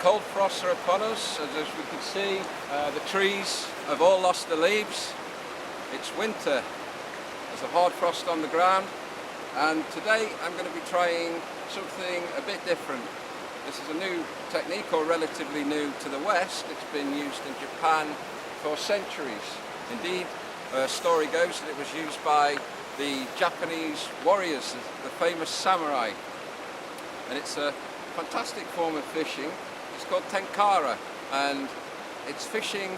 cold frosts are upon us. As we can see, the trees have all lost their leaves. It's winter. There's a hard frost on the ground, and today I'm going to be trying something a bit different. This is a new technique, or relatively new to the West. It's been used in Japan for centuries. Indeed, a story goes that it was used by the Japanese warriors, the famous samurai. And it's a fantastic form of fishing. It's called Tenkara, and it's fishing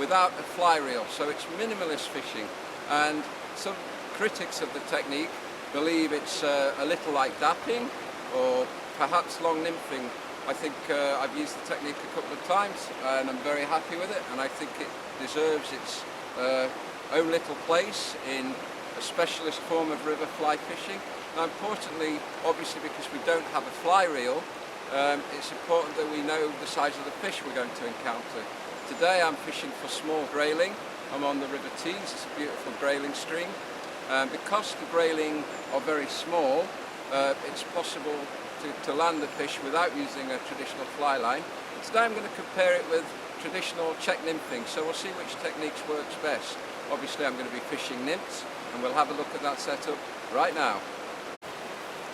without a fly reel, so it's minimalist fishing. And some critics of the technique believe it's a little like dapping, or perhaps long nymphing. I think I've used the technique a couple of times, and I'm very happy with it, and I think it deserves its own little place in a specialist form of river fly fishing. Now, importantly, obviously because we don't have a fly reel, it's important that we know the size of the fish we're going to encounter. Today I'm fishing for small grayling. I'm on the River Tees. It's a beautiful grayling stream. Because the grayling are very small, it's possible to land the fish without using a traditional fly line. Today I'm going to compare it with traditional check nymphing, so we'll see which techniques works best. Obviously I'm going to be fishing nymphs, and we'll have a look at that setup right now.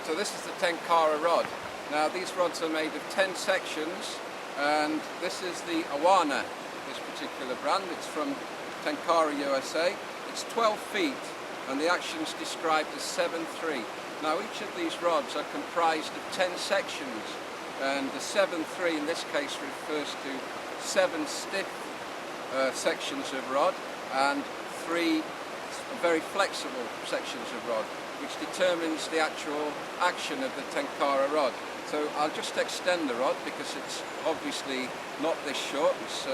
So this is the Tenkara rod. Now these rods are made of 10 sections, and this is the Awana, this particular brand. It's from Tenkara, USA. It's 12 feet, and the action's described as 7-3. Now each of these rods are comprised of 10 sections, and the 7-3 in this case refers to 7 stiff sections of rod and 3 very flexible sections of rod, which determines the actual action of the Tenkara rod. So I'll just extend the rod because it's obviously not this short, it's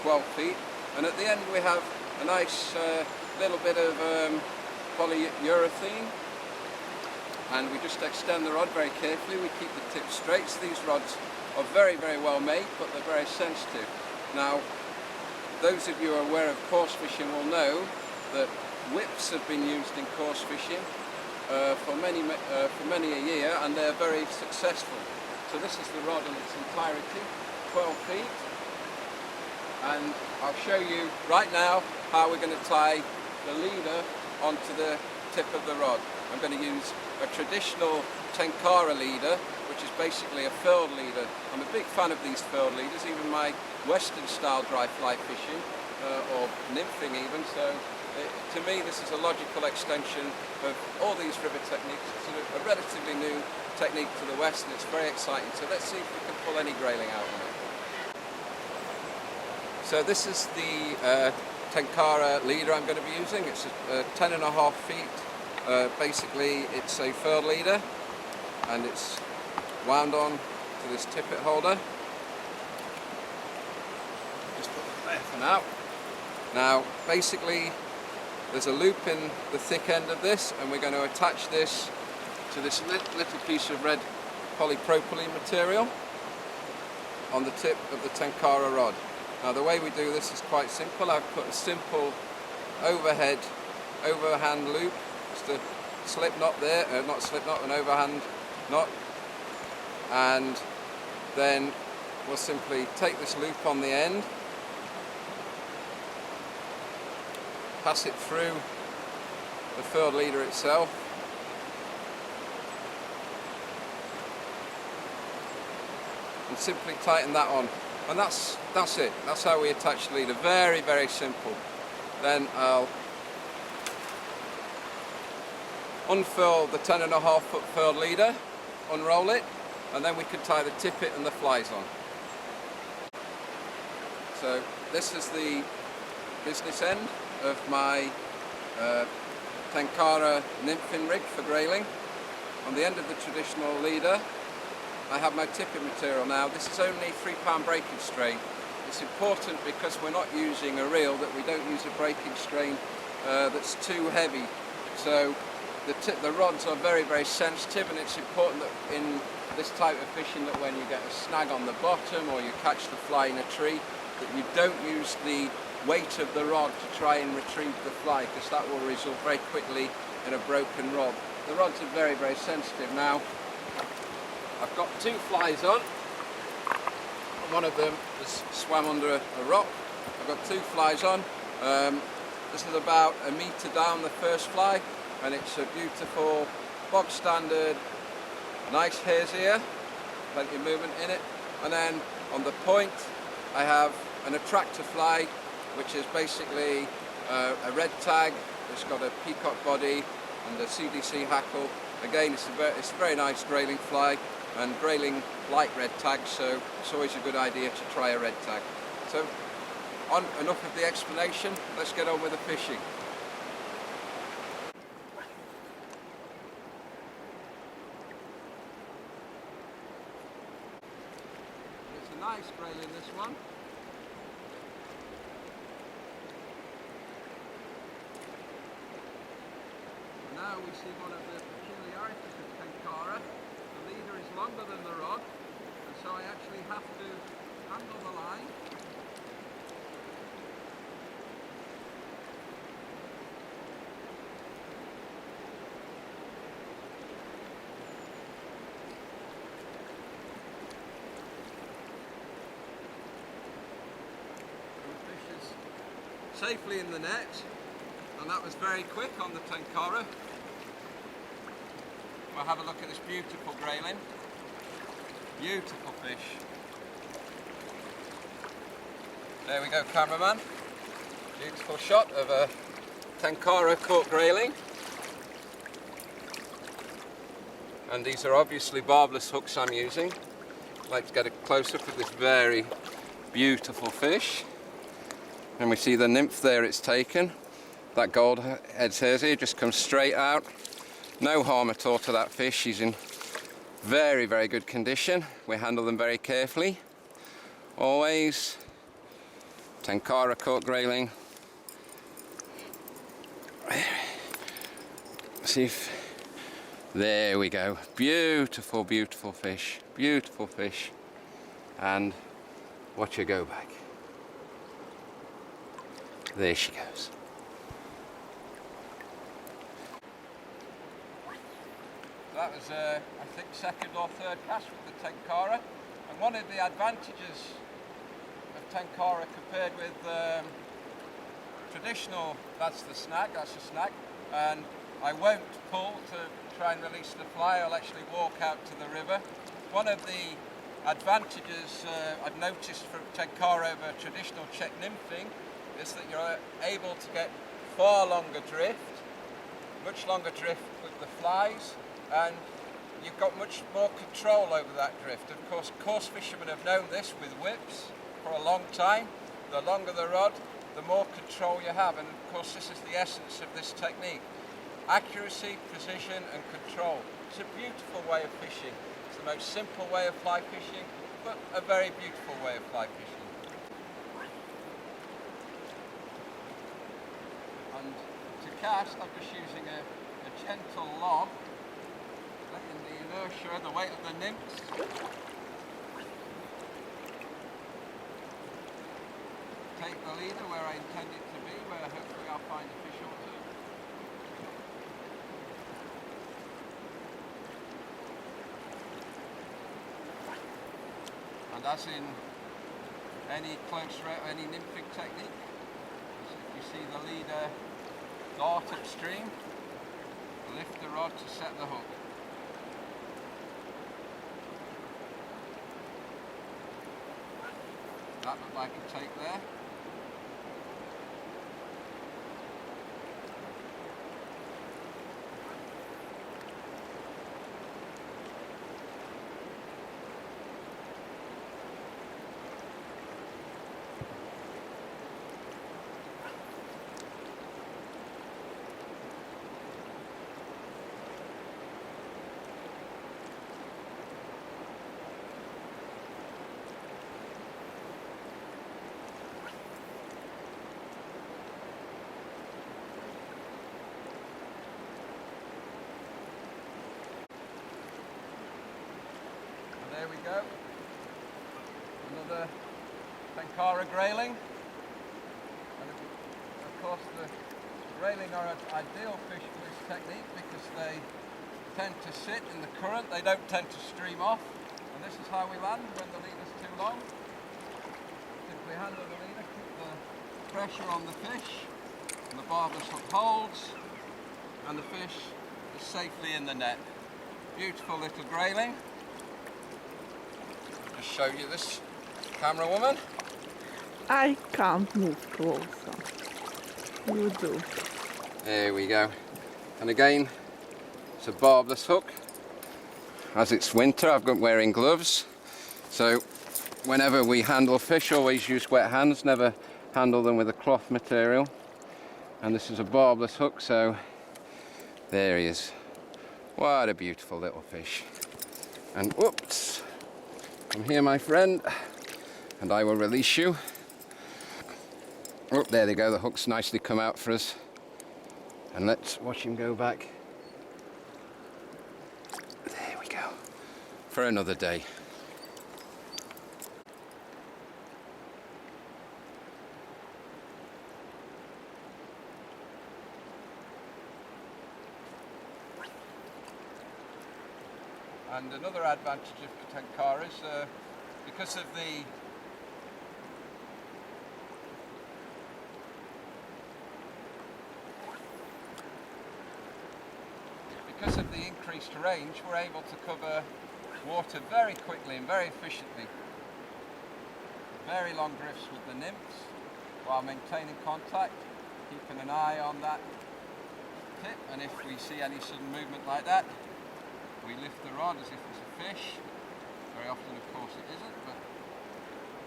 12 feet, and at the end we have a nice little bit of polyurethane, and we just extend the rod very carefully. We keep the tip straight. So these rods are very, very well made, but they're very sensitive. Now, those of you who are aware of coarse fishing will know that whips have been used in coarse fishing for many a year, and they're very successful. So this is the rod in its entirety, 12 feet, and I'll show you right now how we're going to tie the leader onto the tip of the rod. I'm going to use a traditional Tenkara leader, which is basically a furled leader. I'm a big fan of these furled leaders, even my Western style dry fly fishing, or nymphing even, so to me this is a logical extension of all these river techniques. It's a relatively new technique to the West, and it's very exciting, so let's see if we can pull any grayling out on it. So this is the Tenkara leader I'm going to be using. It's 10.5 feet. Basically it's a furled leader, and it's wound on to this tippet holder. Just put it there for now. Now basically there's a loop in the thick end of this, and we're going to attach this to this little piece of red polypropylene material on the tip of the Tenkara rod. Now the way we do this is quite simple. I've put a simple overhand loop, just a slip knot there, not slip knot, an overhand knot, and then we'll simply take this loop on the end, pass it through the furled leader itself, and simply tighten that on. And that's it. That's how we attach the leader. Very, very simple. Then I'll unfurl the 10.5 foot furled leader, unroll it, and then we can tie the tippet and the flies on. So this is the business end of my Tenkara nymphing rig for grayling. On the end of the traditional leader I have my tippet material. Now this is only 3-pound breaking strain. It's important because we're not using a reel that we don't use a breaking strain that's too heavy. So the rods are very, very sensitive, and it's important that in this type of fishing that when you get a snag on the bottom or you catch the fly in a tree, that you don't use the weight of the rod to try and retrieve the fly, because that will result very quickly in a broken rod. The rods are very, very sensitive. Now I've got 2 flies on, one of them has swam under a rock. I've got 2 flies on. This is about 1 metre down, the first fly, and it's a beautiful bog standard, nice hare's ear, plenty of movement in it. And then on the point I have an attractor fly, which is basically a red tag. It's got a peacock body and a CDC hackle. Again, it's a very nice grayling fly, and grayling like red tags, so it's always a good idea to try a red tag. So, enough of the explanation, let's get on with the fishing. It's a nice grayling, this one. Now we see one of the peculiarities of Tenkara. The leader is longer than the rod, and so I actually have to handle the line. And the fish is safely in the net, and that was very quick on the Tenkara. We'll have a look at this beautiful grayling. Beautiful fish. There we go, cameraman. Beautiful shot of a Tenkara caught grayling. And these are obviously barbless hooks I'm using. I'd like to get a close-up of this very beautiful fish. And we see the nymph there it's taken. That gold head's hare's ear just comes straight out. No harm at all to that fish. She's in very, very good condition. We handle them very carefully. Always. Tenkara caught grayling. See if... There we go. Beautiful, beautiful fish. Beautiful fish. And watch her go back. There she goes. That was, I think, 2nd or 3rd cast with the Tenkara. And one of the advantages of Tenkara compared with traditional, that's the snag, that's a snag. And I won't pull to try and release the fly, I'll actually walk out to the river. One of the advantages I've noticed from Tenkara over traditional check nymphing is that you're able to get far longer drift, much longer drift with the flies, and you've got much more control over that drift. Of course, coarse fishermen have known this with whips for a long time. The longer the rod, the more control you have, and of course this is the essence of this technique. Accuracy, precision and control. It's a beautiful way of fishing. It's the most simple way of fly fishing, but a very beautiful way of fly fishing. And to cast, I'm just using a gentle lob, letting the inertia, the weight of the nymphs, take the leader where I intend it to be, where hopefully I'll find a fish or two. And as in any any nymphing technique, if you see the leader dart upstream, lift the rod to set the hook. That looked like a take there. There we go, another Tenkara grayling, and of course the grayling are an ideal fish for this technique because they tend to sit in the current, they don't tend to stream off, and this is how we land when the leader's too long. handle the leader, keep the pressure on the fish, and the barbless hook holds, and the fish is safely in the net. Beautiful little grayling. Just show you this, camera woman. I can't move closer. You do. There we go. And again, it's a barbless hook. As it's winter, I've got wearing gloves. So whenever we handle fish, always use wet hands, never handle them with a cloth material. And this is a barbless hook, so there he is. What a beautiful little fish. And whoops, come here, my friend, and I will release you. Oh, there they go, the hook's nicely come out for us. And let's watch him go back. There we go, for another day. And another advantage of Tenkara is because of the increased range, we're able to cover water very quickly and very efficiently. Very long drifts with the nymphs while maintaining contact, keeping an eye on that tip, and if we see any sudden movement like that, we lift the rod as if it's a fish. Very often, of course, it isn't, but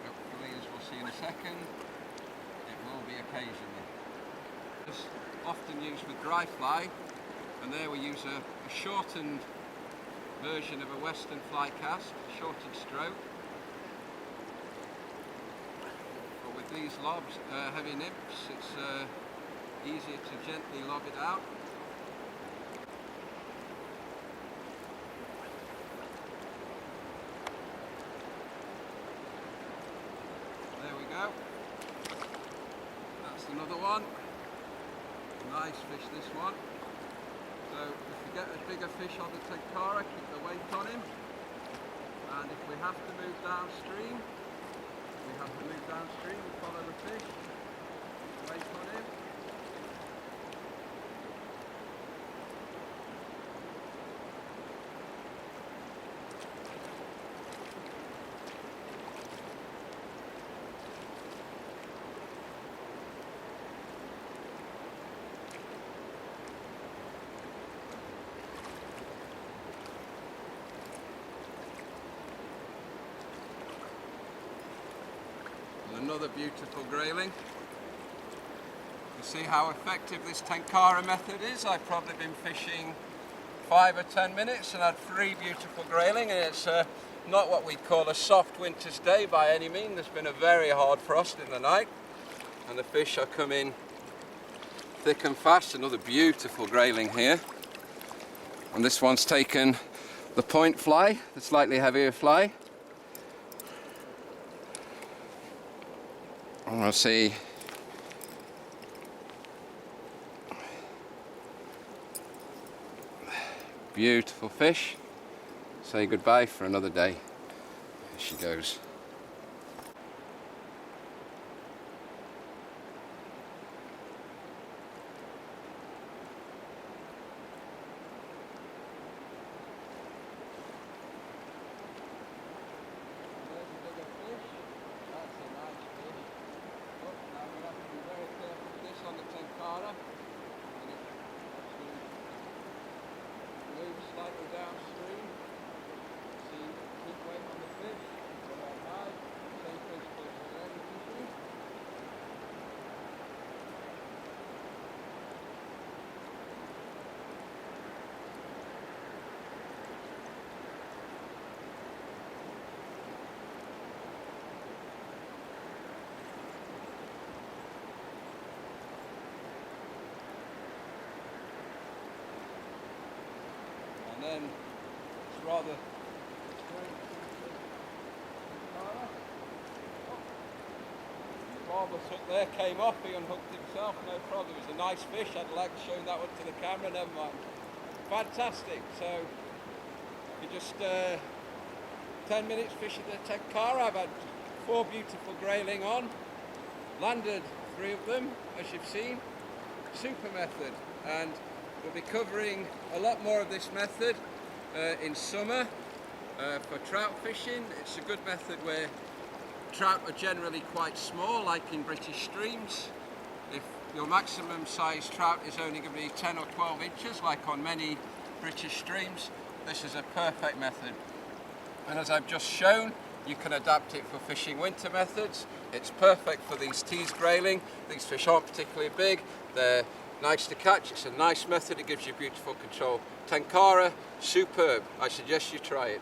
hopefully, as we'll see in a second, it will be occasionally. It's often used with dry fly, and there we use a shortened version of a western fly cast, shortened stroke. But with these lobs, heavy nymphs, it's easier to gently lob it out. There we go. That's another one. Nice fish, this one. So if you get a bigger fish on the Tenkara, keep the weight on him. And if we have to move downstream, we follow the fish, weight on him. Another beautiful grayling. You see how effective this Tenkara method is. I've probably been fishing 5 or 10 minutes and had 3 beautiful grayling, and it's not what we call a soft winter's day by any means. There's been a very hard frost in the night and the fish are coming thick and fast. Another beautiful grayling here, and this one's taken the point fly, the slightly heavier fly. And we'll see beautiful fish. Say goodbye for another day. There she goes. Slightly downstream, keep weight on the fish, go on high, same principle as with any fishing. And then it's rather the barbless hook there came off, he unhooked himself, no problem. It was a nice fish, I'd like to show that one to the camera, never mind. Fantastic. So you just 10 minutes fishing the Tenkara. I've had 4 beautiful grayling on, landed 3 of them as you've seen. Super method, and we'll be covering a lot more of this method in summer for trout fishing. It's a good method where trout are generally quite small, like in British streams. If your maximum size trout is only going to be 10 or 12 inches, like on many British streams, this is a perfect method. And as I've just shown, you can adapt it for fishing winter methods. It's perfect for these teased grayling. These fish aren't particularly big. They're nice to catch. It's a nice method. It gives you beautiful control. Tenkara, superb. I suggest you try it.